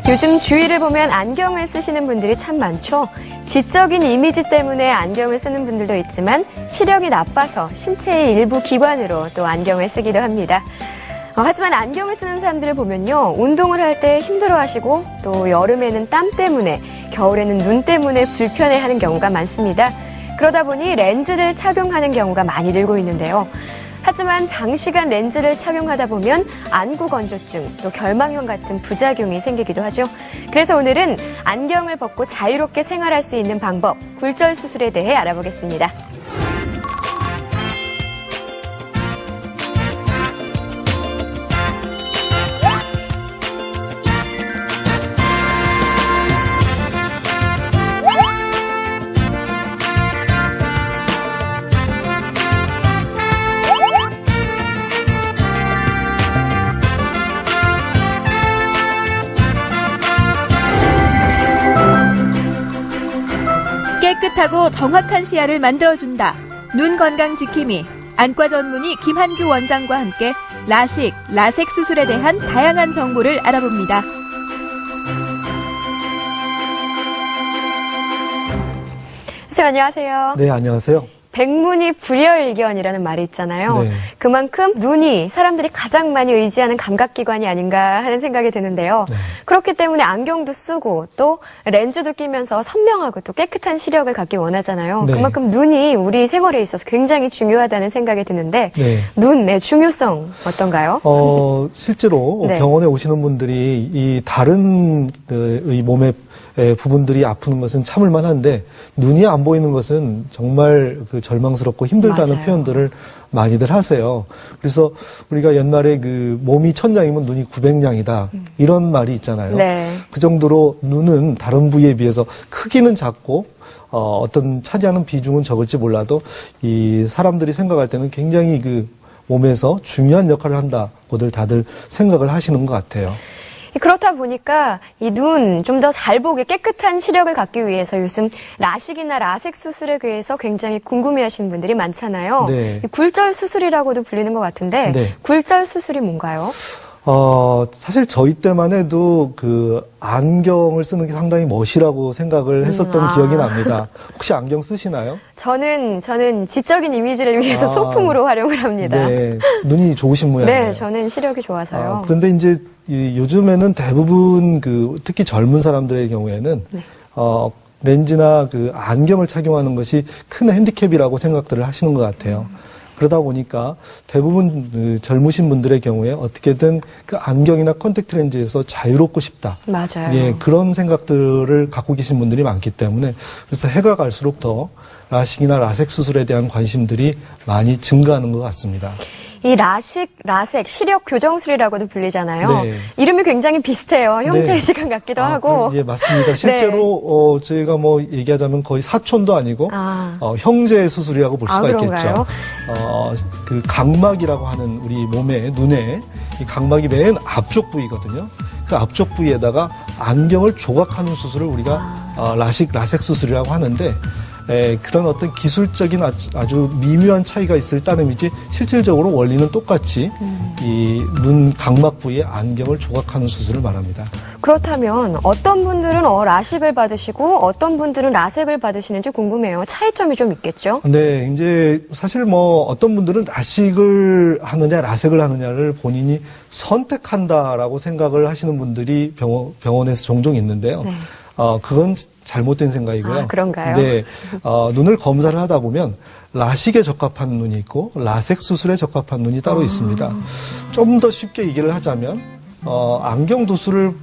요즘 주위를 보면 안경을 쓰시는 분들이 참 많죠. 지적인 이미지 때문에 안경을 쓰는 분들도 있지만 시력이 나빠서 신체의 일부 기관으로 또 안경을 쓰기도 합니다. 하지만 안경을 쓰는 사람들을 보면요. 운동을 할 때 힘들어하시고 또 여름에는 땀 때문에 겨울에는 눈 때문에 불편해하는 경우가 많습니다. 그러다 보니 렌즈를 착용하는 경우가 많이 늘고 있는데요. 하지만 장시간 렌즈를 착용하다 보면 안구 건조증, 또 결막염 같은 부작용이 생기기도 하죠. 그래서 오늘은 안경을 벗고 자유롭게 생활할 수 있는 방법, 굴절 수술에 대해 알아보겠습니다. 깨끗하고 정확한 시야를 만들어준다. 눈 건강 지킴이. 안과 전문의 김한규 원장과 함께 라식, 라섹 수술에 대한 다양한 정보를 알아봅니다. 선생님 안녕하세요. 네, 안녕하세요. 백문이 불여일견이라는 말이 있잖아요. 네. 그만큼 눈이 사람들이 가장 많이 의지하는 감각기관이 아닌가 하는 생각이 드는데요. 네. 그렇기 때문에 안경도 쓰고 또 렌즈도 끼면서 선명하고 또 깨끗한 시력을 갖기 원하잖아요. 네. 그만큼 눈이 우리 생활에 있어서 굉장히 중요하다는 생각이 드는데 네. 눈의 중요성 어떤가요? 실제로 네. 병원에 오시는 분들이 이 다른 이 몸의 부분들이 아프는 것은 참을만 한데 눈이 안 보이는 것은 정말 절망스럽고 힘들다는 맞아요. 표현들을 많이들 하세요. 그래서 우리가 옛날에 몸이 천냥이면 눈이 900냥이다 이런 말이 있잖아요. 네. 그 정도로 눈은 다른 부위에 비해서 크기는 작고 어떤 차지하는 비중은 적을지 몰라도 이 사람들이 생각할 때는 굉장히 몸에서 중요한 역할을 한다고들 다들 생각을 하시는 것 같아요. 그렇다 보니까 이 눈 좀 더 잘 보게 깨끗한 시력을 갖기 위해서 요즘 라식이나 라섹 수술에 대해서 굉장히 궁금해하시는 분들이 많잖아요. 네. 이 굴절 수술이라고도 불리는 것 같은데 네. 굴절 수술이 뭔가요? 사실 저희 때만 해도 안경을 쓰는 게 상당히 멋이라고 생각을 했었던 기억이 납니다. 혹시 안경 쓰시나요? 저는 지적인 이미지를 위해서 소품으로 활용을 합니다. 네, 눈이 좋으신 모양이에요. 네, 저는 시력이 좋아서요. 그런데 이제 요즘에는 대부분 특히 젊은 사람들의 경우에는 네. 렌즈나 안경을 착용하는 것이 큰 핸디캡이라고 생각들을 하시는 것 같아요. 그러다 보니까 대부분 젊으신 분들의 경우에 어떻게든 안경이나 컨택트 렌즈에서 자유롭고 싶다. 맞아요. 예, 그런 생각들을 갖고 계신 분들이 많기 때문에 그래서 해가 갈수록 더 라식이나 라섹 수술에 대한 관심들이 많이 증가하는 것 같습니다. 이 라식, 라섹, 시력 교정술이라고도 불리잖아요. 네. 이름이 굉장히 비슷해요. 형제의 네. 시간 같기도 하고. 예, 맞습니다. 실제로 저희가 얘기하자면 거의 사촌도 아니고 형제 수술이라고 볼 수가 그런가요? 있겠죠. 각막이라고 하는 우리 몸의 눈에 이 각막이 맨 앞쪽 부위거든요. 그 앞쪽 부위에다가 안경을 조각하는 수술을 우리가 라식, 라섹 수술이라고 하는데 그런 어떤 기술적인 아주 미묘한 차이가 있을 따름이지 실질적으로 원리는 똑같이 이 눈 각막 부위에 안경을 조각하는 수술을 말합니다. 그렇다면 어떤 분들은 라식을 받으시고 어떤 분들은 라섹을 받으시는지 궁금해요. 차이점이 좀 있겠죠? 네, 이제 사실 어떤 분들은 라식을 하느냐 라섹을 하느냐를 본인이 선택한다라고 생각을 하시는 분들이 병원에서 종종 있는데요. 네. 그건 잘못된 생각이고요. 그런가요? 네, 눈을 검사를 하다 보면 라식에 적합한 눈이 있고 라섹 수술에 적합한 눈이 따로 있습니다. 좀 더 쉽게 얘기를 하자면 안경 도수를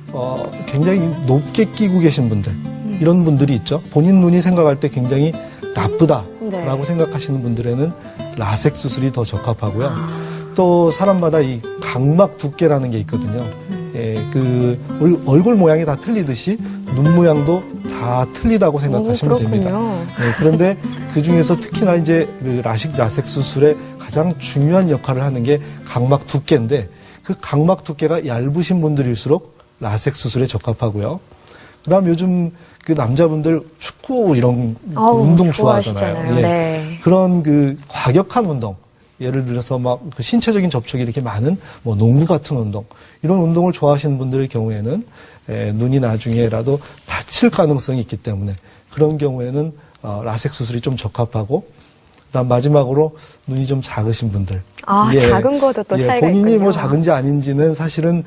굉장히 높게 끼고 계신 분들 이런 분들이 있죠. 본인 눈이 생각할 때 굉장히 나쁘다라고 생각하시는 분들에는 라섹 수술이 더 적합하고요. 또 사람마다 이 각막 두께라는 게 있거든요. 예, 얼굴 모양이 다 틀리듯이 눈 모양도 다 틀리다고 생각하시면 됩니다. 네, 그런데 그 중에서 특히나 이제 라식, 라섹 수술의 가장 중요한 역할을 하는 게 각막 두께인데 그 각막 두께가 얇으신 분들일수록 라섹 수술에 적합하고요. 그다음 요즘 남자분들 축구 이런 운동 좋아하잖아요. 예. 네. 그런 과격한 운동. 예를 들어서 신체적인 접촉이 이렇게 많은 농구 같은 운동, 이런 운동을 좋아하시는 분들의 경우에는 눈이 나중에라도 다칠 가능성이 있기 때문에 그런 경우에는 라섹 수술이 좀 적합하고, 그다음 마지막으로 눈이 좀 작으신 분들. 작은 것도 또 차이가 본인이 있군요. 뭐 작은지 아닌지는 사실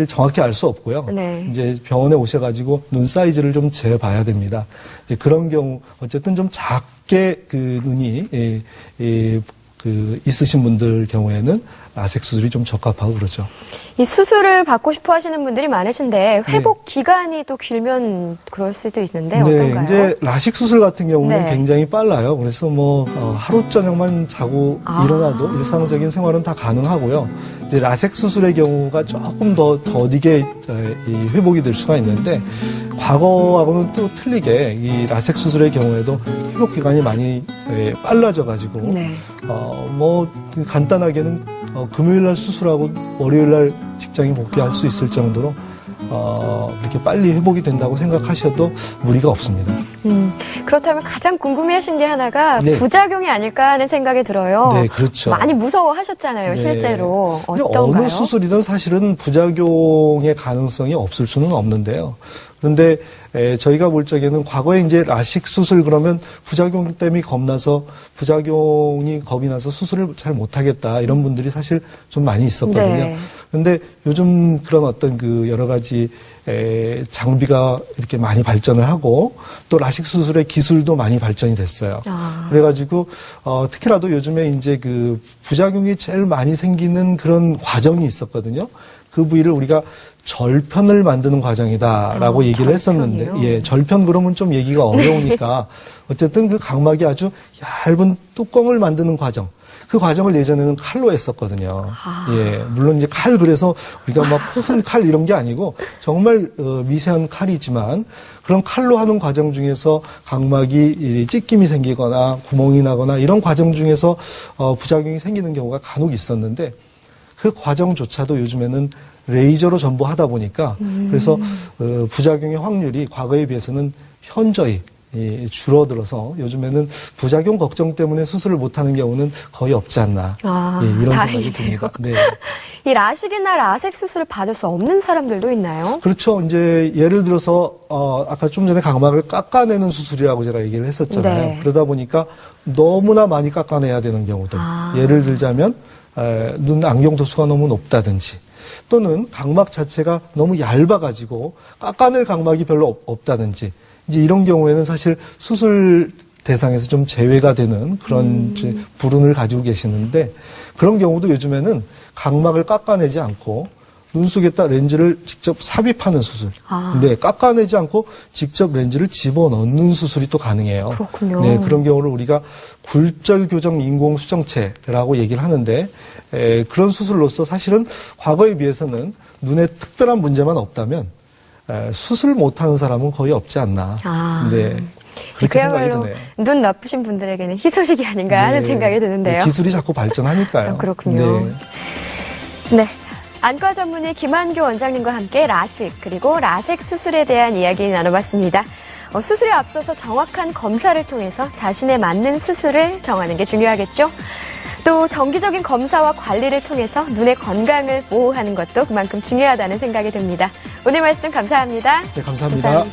정확히 알 수 없고요. 네. 이제 병원에 오셔가지고 눈 사이즈를 좀 재봐야 됩니다. 이제 그런 경우 어쨌든 좀 작게 그 눈이 있으신 분들 경우에는 라섹 수술이 좀 적합하고 그러죠. 이 수술을 받고 싶어 하시는 분들이 많으신데 회복 기간이 또 길면 그럴 수도 있는데 어떤가요? 이제 라식 수술 같은 경우는 네. 굉장히 빨라요. 그래서 하루 저녁만 자고 일어나도 일상적인 생활은 다 가능하고요. 이제 라섹 수술의 경우가 조금 더 더디게 이 회복이 될 수가 있는데, 과거하고는 또 틀리게 이 라섹 수술의 경우에도 회복 기간이 많이 빨라져가지고 네. 간단하게는 금요일 날 수술하고 월요일 날 직장에 복귀할 수 있을 정도로 이렇게 빨리 회복이 된다고 생각하셔도 무리가 없습니다. 그렇다면 가장 궁금해하신 게 하나가 네. 부작용이 아닐까 하는 생각이 들어요. 네, 그렇죠. 많이 무서워하셨잖아요, 네. 실제로. 근데 어떤가요? 어느 수술이든 사실은 부작용의 가능성이 없을 수는 없는데요. 그런데 저희가 볼 적에는 과거에 이제 라식 수술 그러면 부작용 때문에 부작용이 겁이 나서 수술을 잘 못하겠다 이런 분들이 사실 좀 많이 있었거든요. 네. 그런데 요즘 그런 어떤 그 여러 가지 장비가 이렇게 많이 발전을 하고 또 라식 수술의 기술도 많이 발전이 됐어요. 그래가지고 특히라도 요즘에 이제 그 부작용이 제일 많이 생기는 그런 과정이 있었거든요. 그 부위를 우리가 절편을 만드는 과정이다라고 얘기를 했었는데, 절편이요? 절편 그러면 좀 얘기가 어려우니까 어쨌든 그 각막이 아주 얇은 뚜껑을 만드는 과정. 그 과정을 예전에는 칼로 했었거든요. 물론 이제 칼 그래서 우리가 막 큰 칼 이런 게 아니고 정말 미세한 칼이지만 그런 칼로 하는 과정 중에서 각막이 찢김이 생기거나 구멍이 나거나 이런 과정 중에서 부작용이 생기는 경우가 간혹 있었는데, 그 과정조차도 요즘에는 레이저로 전부 하다 보니까 그래서 부작용의 확률이 과거에 비해서는 현저히 줄어들어서 요즘에는 부작용 걱정 때문에 수술을 못하는 경우는 거의 없지 않나 이런 생각이 듭니다. 네. 이 라식이나 라섹 수술을 받을 수 없는 사람들도 있나요? 그렇죠. 이제 예를 들어서 아까 좀 전에 각막을 깎아내는 수술이라고 제가 얘기를 했었잖아요. 네. 그러다 보니까 너무나 많이 깎아내야 되는 경우들. 예를 들자면 눈 안경 도수가 너무 높다든지, 또는 각막 자체가 너무 얇아가지고 깎아낼 각막이 별로 없다든지, 이제 이런 경우에는 사실 수술 대상에서 좀 제외가 되는 그런 이제 불운을 가지고 계시는데, 그런 경우도 요즘에는 각막을 깎아내지 않고 눈 속에다 렌즈를 직접 삽입하는 수술. 근데 깎아내지 않고 직접 렌즈를 집어넣는 수술이 또 가능해요. 그렇군요. 네, 그런 경우를 우리가 굴절 교정 인공 수정체라고 얘기를 하는데, 그런 수술로서 사실은 과거에 비해서는 눈에 특별한 문제만 없다면 수술 못하는 사람은 거의 없지 않나. 네. 그렇게 생각이 그야말로 드네요. 눈 나쁘신 분들에게는 희소식이 아닌가 하는 생각이 드는데요. 기술이 자꾸 발전하니까요. 그렇군요. 네. 안과 전문의 김한규 원장님과 함께 라식 그리고 라섹 수술에 대한 이야기 나눠봤습니다. 수술에 앞서서 정확한 검사를 통해서 자신에 맞는 수술을 정하는 게 중요하겠죠. 또 정기적인 검사와 관리를 통해서 눈의 건강을 보호하는 것도 그만큼 중요하다는 생각이 듭니다. 오늘 말씀 감사합니다. 네, 감사합니다.